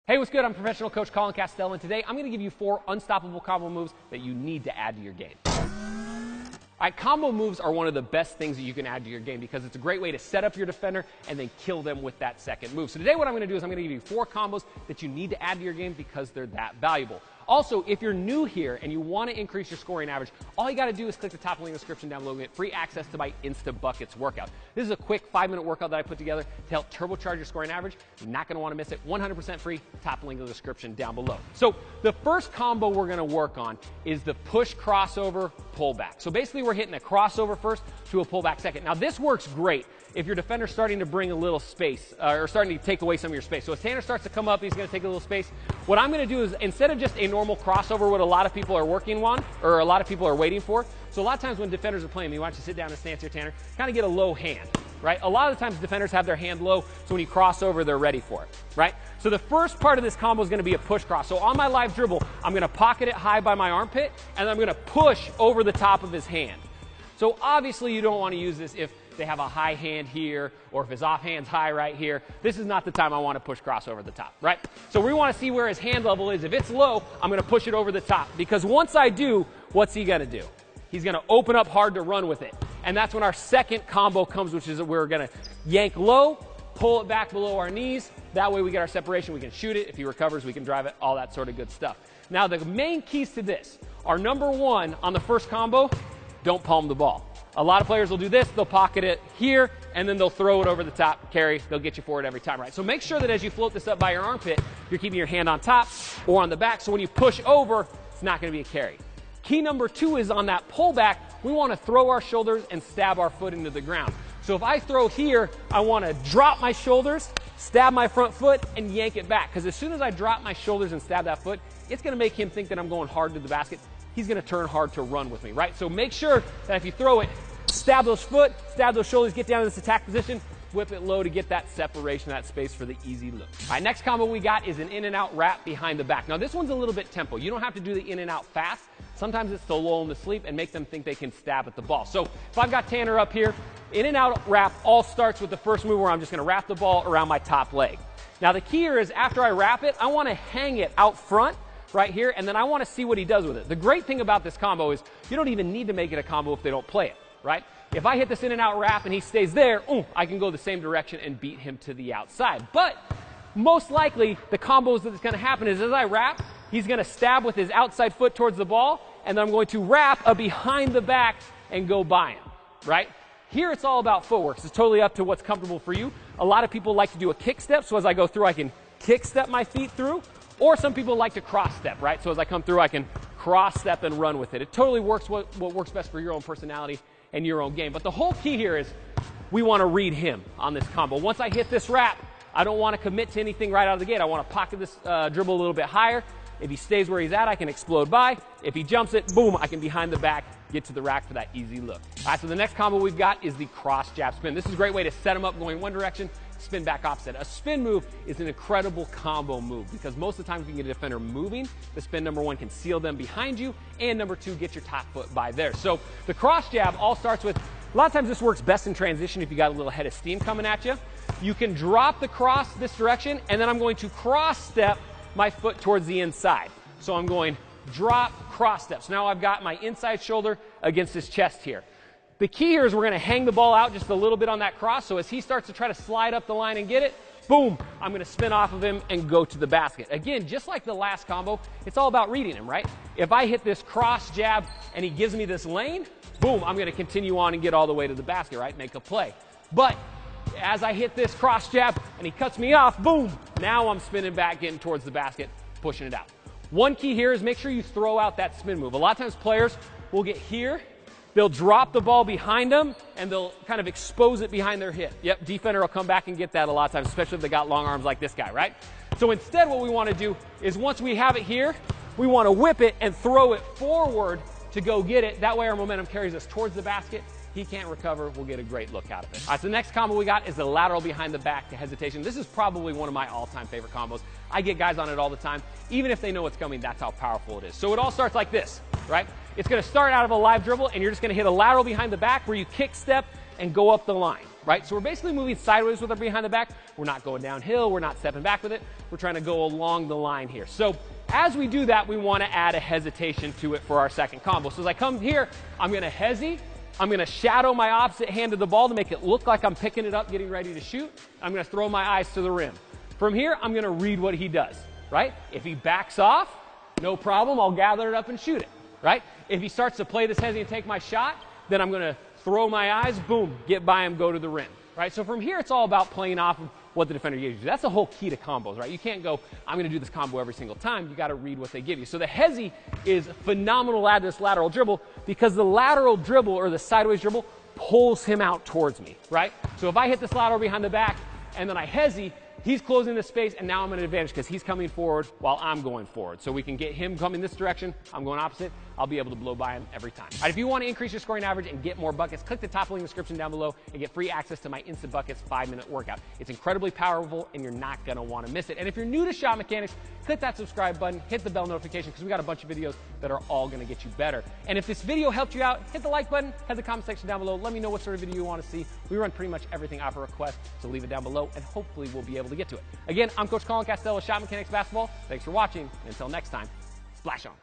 Hey, what's good? I'm professional coach Colin Castell, and today I'm going to give you 4 unstoppable combo moves that you need to add to your game. All right, combo moves are one of the best things that you can add to your game because it's a great way to set up your defender and then kill them with that second move. So today what I'm going to do is I'm going to give you 4 combos that you need to add to your game because they're that valuable. Also, if you're new here and you want to increase your scoring average, all you got to do is click the top link in the description down below and get free access to my Insta Buckets workout. This is a quick 5-minute workout that I put together to help turbocharge your scoring average. You're not going to want to miss it. 100% free. Top link in the description down below. So the first combo we're going to work on is the push crossover pullback. So basically we're hitting a crossover first to a pullback second. Now this works great if your defender's starting to bring a little space or starting to take away some of your space. So as Tanner starts to come up, he's going to take a little space. What I'm going to do is instead of just a normal crossover, what a lot of people are working on or a lot of people are waiting for. So a lot of times when defenders are playing, you want you to sit down in a stance here, Tanner, kind of get a low hand, right? A lot of the times defenders have their hand low, so when you cross over, they're ready for it, right? So the first part of this combo is going to be a push cross. So on my live dribble, I'm going to pocket it high by my armpit, and I'm going to push over the top of his hand. So obviously you don't want to use this if they have a high hand here or if his offhand's high right here. This is not the time I want to push cross over the top, right? So we want to see where his hand level is. If it's low, I'm going to push it over the top because once I do, what's he going to do? He's going to open up hard to run with it. And that's when our second combo comes, which is we're going to yank low, pull it back below our knees. That way we get our separation. We can shoot it. If he recovers, we can drive it, all that sort of good stuff. Now the main keys to this are number 1 on the first combo, don't palm the ball. A lot of players will do this, they'll pocket it here, and then they'll throw it over the top, carry, they'll get you for it every time, right? So make sure that as you float this up by your armpit, you're keeping your hand on top or on the back, so when you push over, it's not gonna be a carry. Key number 2 is on that pullback, we wanna throw our shoulders and stab our foot into the ground. So if I throw here, I wanna drop my shoulders, stab my front foot, and yank it back, because as soon as I drop my shoulders and stab that foot, it's gonna make him think that I'm going hard to the basket. He's going to turn hard to run with me, right? So make sure that if you throw it, stab those foot, stab those shoulders, get down to this attack position, whip it low to get that separation, that space for the easy look. All right, next combo we got is an in and out wrap behind the back. Now this one's a little bit tempo. You don't have to do the in and out fast. Sometimes it's to lull them to sleep and make them think they can stab at the ball. So if I've got Tanner up here, in and out wrap all starts with the first move where I'm just going to wrap the ball around my top leg. Now the key here is after I wrap it, I want to hang it out front right here, and then I want to see what he does with it. The great thing about this combo is you don't even need to make it a combo if they don't play it, right? If I hit this in and out wrap and he stays there, I can go the same direction and beat him to the outside. But most likely, the combos that's going to happen is as I wrap, he's going to stab with his outside foot towards the ball, and then I'm going to wrap a behind the back and go by him, right? Here it's all about footwork. So it's totally up to what's comfortable for you. A lot of people like to do a kick step, so as I go through, I can kick step my feet through. Or some people like to cross step, right? So as I come through, I can cross step and run with it. It totally works what works best for your own personality and your own game. But the whole key here is we want to read him on this combo. Once I hit this wrap, I don't want to commit to anything right out of the gate. I want to pocket this dribble a little bit higher. If he stays where he's at, I can explode by. If he jumps it, boom, I can behind the back, get to the rack for that easy look. All right, so the next combo we've got is the cross jab spin. This is a great way to set him up going one direction, spin back opposite. A spin move is an incredible combo move because most of the time if you can get a defender moving, the spin number 1 can seal them behind you, and number 2, get your top foot by there. So the cross jab all starts with, a lot of times this works best in transition if you got a little head of steam coming at you. You can drop the cross this direction, and then I'm going to cross step my foot towards the inside. So I'm going drop, cross steps. Now I've got my inside shoulder against his chest here. The key here is we're going to hang the ball out just a little bit on that cross, so as he starts to try to slide up the line and get it, boom, I'm going to spin off of him and go to the basket. Again, just like the last combo, it's all about reading him, right? If I hit this cross jab and he gives me this lane, boom, I'm going to continue on and get all the way to the basket, right? Make a play. But as I hit this cross jab and he cuts me off, boom, now I'm spinning back, getting towards the basket, pushing it out. One key here is make sure you throw out that spin move. A lot of times players will get here, they'll drop the ball behind them, and they'll kind of expose it behind their hip. Yep, defender will come back and get that a lot of times, especially if they got long arms like this guy, right? So instead what we want to do is once we have it here, we want to whip it and throw it forward to go get it. That way our momentum carries us towards the basket. He can't recover. We'll get a great look out of it. All right, so the next combo we got is the lateral behind the back to hesitation. This is probably one of my all-time favorite combos. I get guys on it all the time. Even if they know what's coming, that's how powerful it is. So it all starts like this, right? It's going to start out of a live dribble, and you're just going to hit a lateral behind the back where you kick step and go up the line. right? So we're basically moving sideways with our behind the back. We're not going downhill. We're not stepping back with it. We're trying to go along the line here. So as we do that, we want to add a hesitation to it for our second combo. So as I come here, I'm going to hesi. I'm going to shadow my opposite hand to the ball to make it look like I'm picking it up, getting ready to shoot. I'm going to throw my eyes to the rim. From here, I'm going to read what he does, right? If he backs off, no problem. I'll gather it up and shoot it, right? If he starts to play this hesi and take my shot, then I'm going to throw my eyes, boom, get by him, go to the rim, right? So from here, it's all about playing off of what the defender gives you. That's the whole key to combos, right? You can't go, I'm going to do this combo every single time. You got to read what they give you. So the hesi is phenomenal to add this lateral dribble because the lateral dribble or the sideways dribble pulls him out towards me, right? So if I hit this lateral behind the back and then I hesi, he's closing the space, and now I'm at an advantage because he's coming forward while I'm going forward. So we can get him coming this direction. I'm going opposite. I'll be able to blow by him every time. All right, if you want to increase your scoring average and get more buckets, click the top link in the description down below and get free access to my Instant Buckets 5-minute workout. It's incredibly powerful, and you're not going to want to miss it. And if you're new to shot mechanics, click that subscribe button, hit the bell notification because we got a bunch of videos that are all going to get you better. And if this video helped you out, hit the like button, head to the comment section down below. Let me know what sort of video you want to see. We run pretty much everything off a request, so leave it down below, and hopefully we'll be able to get to it. Again, I'm Coach Colin Castell with Shot Mechanics Basketball. Thanks for watching, and until next time, splash on.